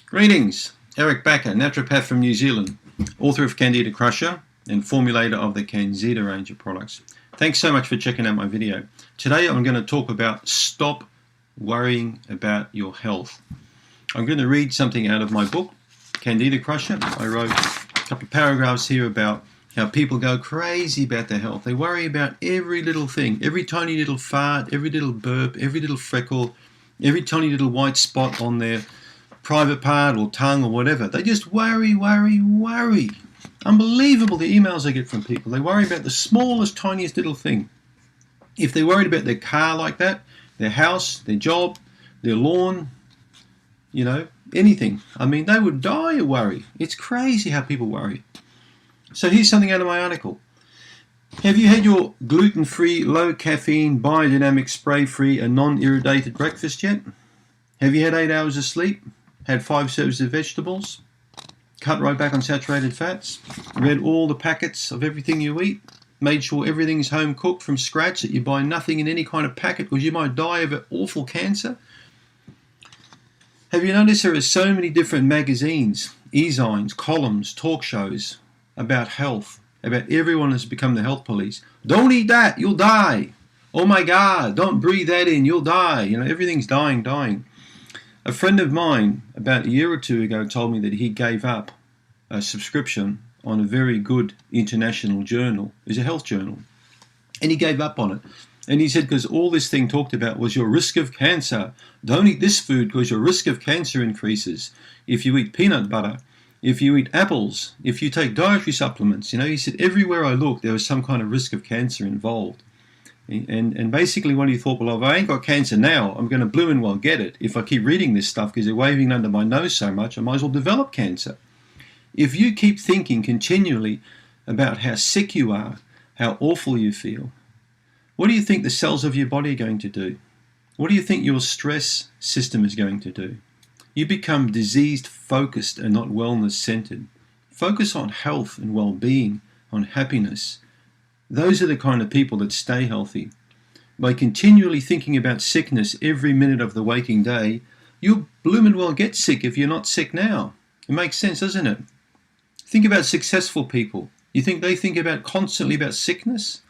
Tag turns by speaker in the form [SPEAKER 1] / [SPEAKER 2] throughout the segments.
[SPEAKER 1] Greetings, Eric Bakker, naturopath from New Zealand, author of Candida Crusher and formulator of the CanXida range of products. Thanks so much for checking out my video. Today I'm going to talk about stop worrying about your health. I'm going to read something out of my book, Candida Crusher. I wrote a couple of paragraphs here about how people go crazy about their health. They worry about every little thing, every tiny little fart, every little burp, every little freckle, every tiny little white spot on their private part or tongue or whatever. They just worry. Unbelievable the emails I get from people. They worry about the smallest, tiniest little thing. If they're worried about their car like that, their house, their job, their lawn, anything. I mean, they would die of worry. It's crazy how people worry. So here's something out of my article. Have you had your gluten-free, low-caffeine, biodynamic, spray-free and non-irradiated breakfast yet? Have you had 8 hours of sleep? Had 5 serves of vegetables? Cut right back on saturated fats? Read all the packets of everything you eat? Made sure everything's home cooked from scratch, that you buy nothing in any kind of packet because you might die of an awful cancer? Have you noticed there are so many different magazines, e-zines, columns, talk shows about health, about everyone has become the health police? Don't eat that, you'll die. Oh my God, don't breathe that in, you'll die. Everything's dying. A friend of mine about a year or two ago told me that he gave up a subscription on a very good international journal. It's a health journal. And he gave up on it. And he said, because all this thing talked about was your risk of cancer. Don't eat this food because your risk of cancer increases. If you eat peanut butter, if you eat apples, if you take dietary supplements. He said everywhere I looked there was some kind of risk of cancer involved. And basically what he thought, well, if I ain't got cancer now, I'm going to blooming well get it. If I keep reading this stuff because they're waving under my nose so much, I might as well develop cancer. If you keep thinking continually about how sick you are, how awful you feel, what do you think the cells of your body are going to do? What do you think your stress system is going to do? You become disease-focused and not wellness-centered. Focus on health and well-being, on happiness. Those are the kind of people that stay healthy. By continually thinking about sickness every minute of the waking day, you'll blooming well get sick if you're not sick now. It makes sense, doesn't it? Think about successful people. You think they think about constantly about sickness?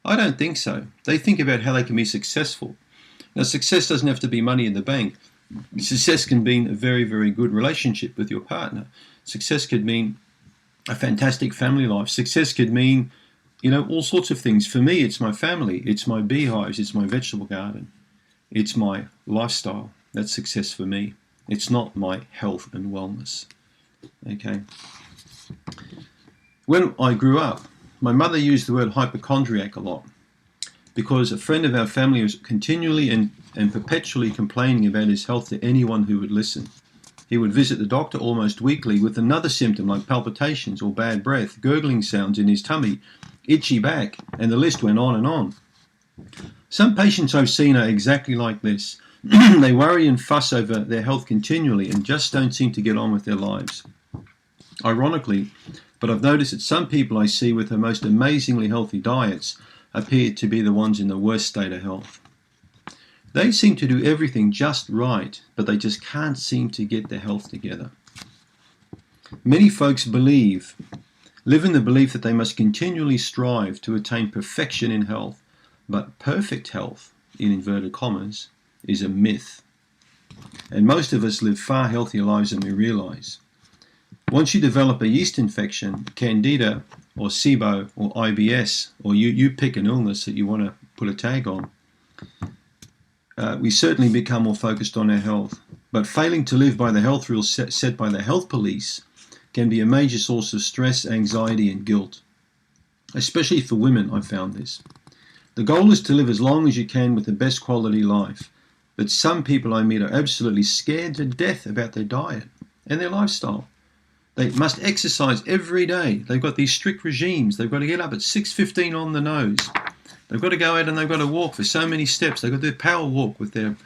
[SPEAKER 1] I don't think so. They think about how they can be successful. Now, success doesn't have to be money in the bank. Success can mean a very, very good relationship with your partner. Success could mean a fantastic family life. Success could mean all sorts of things. For me, it's my family, it's my beehives, it's my vegetable garden, it's my lifestyle. That's success for me. It's not my health and wellness. Okay. When I grew up, my mother used the word hypochondriac a lot because a friend of our family was continually and perpetually complaining about his health to anyone who would listen. He would visit the doctor almost weekly with another symptom like palpitations or bad breath, gurgling sounds in his tummy, itchy back, and the list went on and on. Some patients I've seen are exactly like this. They worry and fuss over their health continually and just don't seem to get on with their lives. Ironically, but I've noticed that some people I see with the most amazingly healthy diets appear to be the ones in the worst state of health. They seem to do everything just right, but they just can't seem to get their health together. Many folks live in the belief that they must continually strive to attain perfection in health, but perfect health, in inverted commas, is a myth. And most of us live far healthier lives than we realize. Once you develop a yeast infection, Candida or SIBO or IBS, or you pick an illness that you want to put a tag on, we certainly become more focused on our health. But failing to live by the health rules set by the health police can be a major source of stress, anxiety and guilt. Especially for women, I've found this. The goal is to live as long as you can with the best quality life. But some people I meet are absolutely scared to death about their diet and their lifestyle. They must exercise every day. They've got these strict regimes. They've got to get up at 6:15 on the nose. They've got to go out and they've got to walk for so many steps. They've got to do power walk with their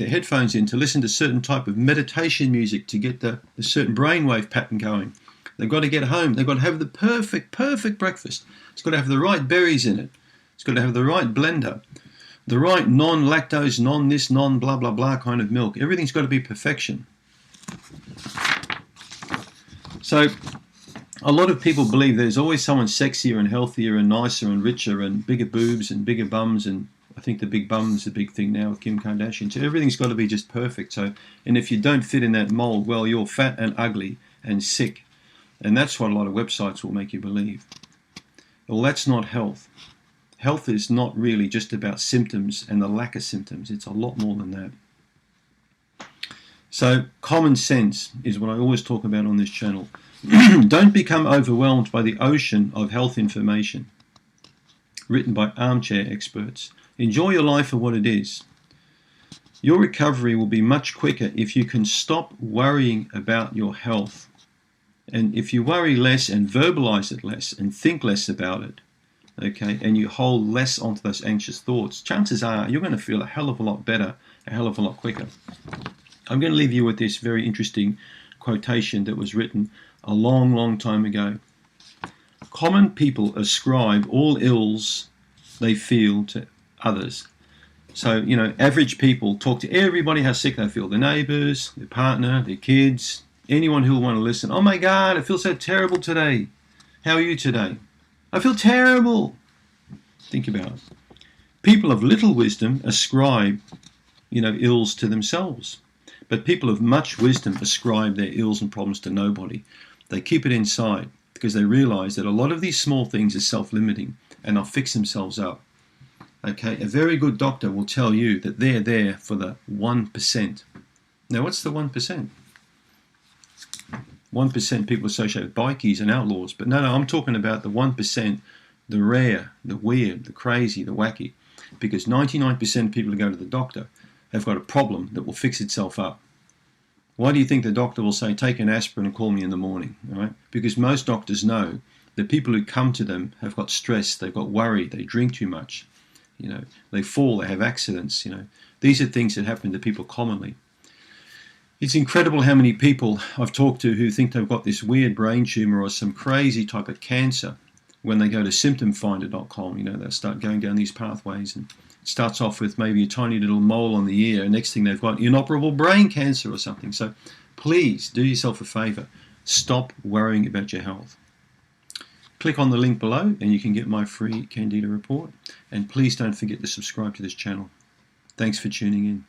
[SPEAKER 1] headphones in to listen to certain type of meditation music to get the certain brainwave pattern going. They've got to get home. They've got to have the perfect breakfast. It's got to have the right berries in it. It's got to have the right blender, the right non-lactose, non-this, non-blah, blah, blah kind of milk. Everything's got to be perfection. So a lot of people believe there's always someone sexier and healthier and nicer and richer and bigger boobs and bigger bums, and I think the big bum's a big thing now with Kim Kardashian. So everything's got to be just perfect. So, and if you don't fit in that mold, well, you're fat and ugly and sick. And that's what a lot of websites will make you believe. Well, that's not health. Health is not really just about symptoms and the lack of symptoms. It's a lot more than that. So common sense is what I always talk about on this channel. Don't become overwhelmed by the ocean of health information written by armchair experts. Enjoy your life for what it is. Your recovery will be much quicker if you can stop worrying about your health. And if you worry less and verbalize it less and think less about it, okay, and you hold less onto those anxious thoughts, chances are you're going to feel a hell of a lot better, a hell of a lot quicker. I'm going to leave you with this very interesting quotation that was written a long, long time ago. Common people ascribe all ills they feel to others. So, you know, average people talk to everybody how sick they feel, their neighbors, their partner, their kids, anyone who will want to listen. Oh my God, I feel so terrible today. How are you today? I feel terrible. Think about it. People of little wisdom ascribe, ills to themselves. But people of much wisdom ascribe their ills and problems to nobody. They keep it inside because they realize that a lot of these small things are self-limiting and they'll fix themselves up. Okay, a very good doctor will tell you that they're there for the 1%. Now, what's the 1%? 1% people associate with bikies and outlaws. But no, I'm talking about the 1%, the rare, the weird, the crazy, the wacky. Because 99% of people who go to the doctor have got a problem that will fix itself up. Why do you think the doctor will say, take an aspirin and call me in the morning? All right? Because most doctors know that people who come to them have got stress, they've got worry, they drink too much, they fall, they have accidents. These are things that happen to people commonly. It's incredible how many people I've talked to who think they've got this weird brain tumor or some crazy type of cancer. When they go to symptomfinder.com, they'll start going down these pathways, and it starts off with maybe a tiny little mole on the ear, and next thing they've got inoperable brain cancer or something. So please do yourself a favor. Stop worrying about your health. Click on the link below and you can get my free CanXida report. And please don't forget to subscribe to this channel. Thanks for tuning in.